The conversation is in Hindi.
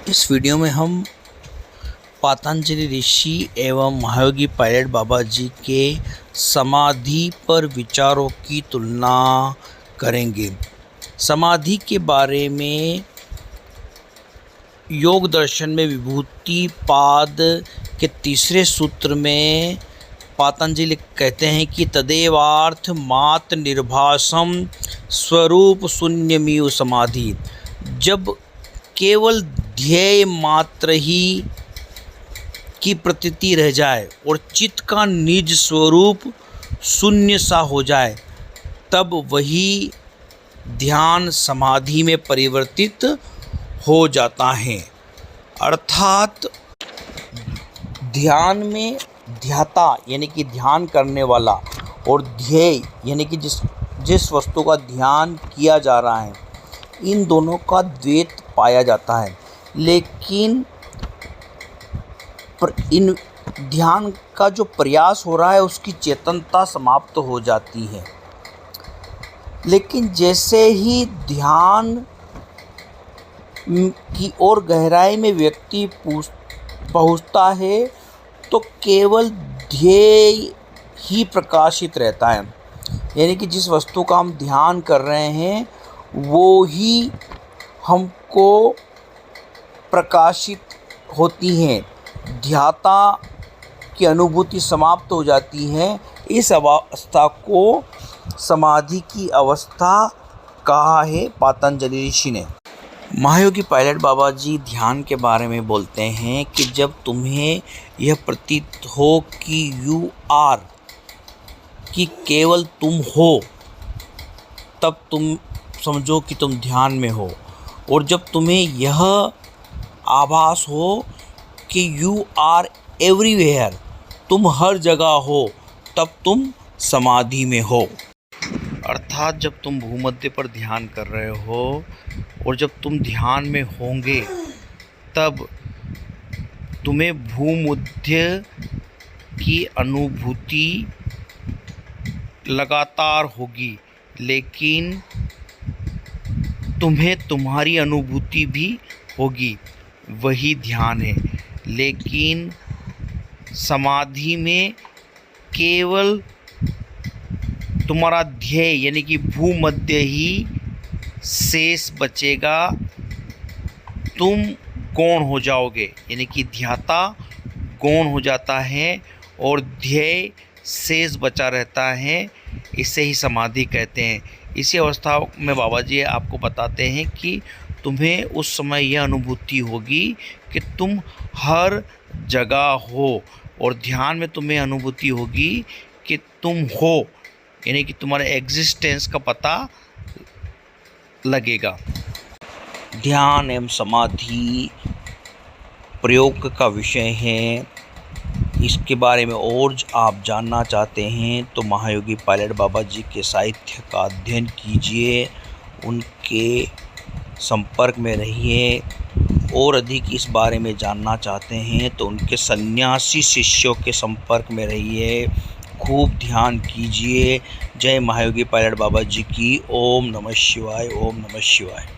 इस वीडियो में हम पतंजलि ऋषि एवं महायोगी पायलट बाबा जी के समाधि पर विचारों की तुलना करेंगे। समाधि के बारे में योग दर्शन में विभूति पाद के तीसरे सूत्र में पतंजलि कहते हैं कि तदेवार्थ मात्र निर्भासम स्वरूप शून्यमिव समाधि। जब केवल ध्येय मात्र ही की प्रतीति रह जाए और चित्त का निज स्वरूप शून्य सा हो जाए, तब वही ध्यान समाधि में परिवर्तित हो जाता है। अर्थात ध्यान में ध्याता यानी कि ध्यान करने वाला और ध्येय यानी कि जिस वस्तु का ध्यान किया जा रहा है, इन दोनों का द्वैत पाया जाता है। लेकिन इन ध्यान का जो प्रयास हो रहा है उसकी चेतनता समाप्त हो जाती है। लेकिन जैसे ही ध्यान की ओर गहराई में व्यक्ति पहुँचता है तो केवल ध्येय ही प्रकाशित रहता है, यानी कि जिस वस्तु का हम ध्यान कर रहे हैं वो ही हमको प्रकाशित होती हैं। ध्याता की अनुभूति समाप्त हो जाती है। इस अवस्था को समाधि की अवस्था कहा है पतंजलि ऋषि ने। महायोगी पायलट बाबा जी ध्यान के बारे में बोलते हैं कि जब तुम्हें यह प्रतीत हो कि यू आर, कि केवल तुम हो, तब तुम समझो कि तुम ध्यान में हो। और जब तुम्हें यह आभास हो कि यू आर एवरीवेयर, तुम हर जगह हो, तब तुम समाधि में हो। अर्थात जब तुम भूमध्य पर ध्यान कर रहे हो और जब तुम ध्यान में होंगे तब तुम्हें भूमध्य की अनुभूति लगातार होगी, लेकिन तुम्हें तुम्हारी अनुभूति भी होगी, वही ध्यान है। लेकिन समाधि में केवल तुम्हारा ध्येय यानी कि भूमध्य ही शेष बचेगा। तुम गौण हो जाओगे, यानी कि ध्याता गौण हो जाता है और ध्येय शेष बचा रहता है। इसे ही समाधि कहते हैं। इसी अवस्था में बाबा जी आपको बताते हैं कि तुम्हें उस समय यह अनुभूति होगी कि तुम हर जगह हो, और ध्यान में तुम्हें अनुभूति होगी कि तुम हो, यानी कि तुम्हारे एग्जिस्टेंस का पता लगेगा। ध्यान एवं समाधि प्रयोग का विषय है। इसके बारे में और आप जानना चाहते हैं तो महायोगी पायलट बाबा जी के साहित्य का अध्ययन कीजिए, उनके संपर्क में रहिए। और अधिक इस बारे में जानना चाहते हैं तो उनके सन्यासी शिष्यों के संपर्क में रहिए। खूब ध्यान कीजिए। जय महायोगी पायलट बाबा जी की। ओम नमः शिवाय। ओम नमः शिवाय।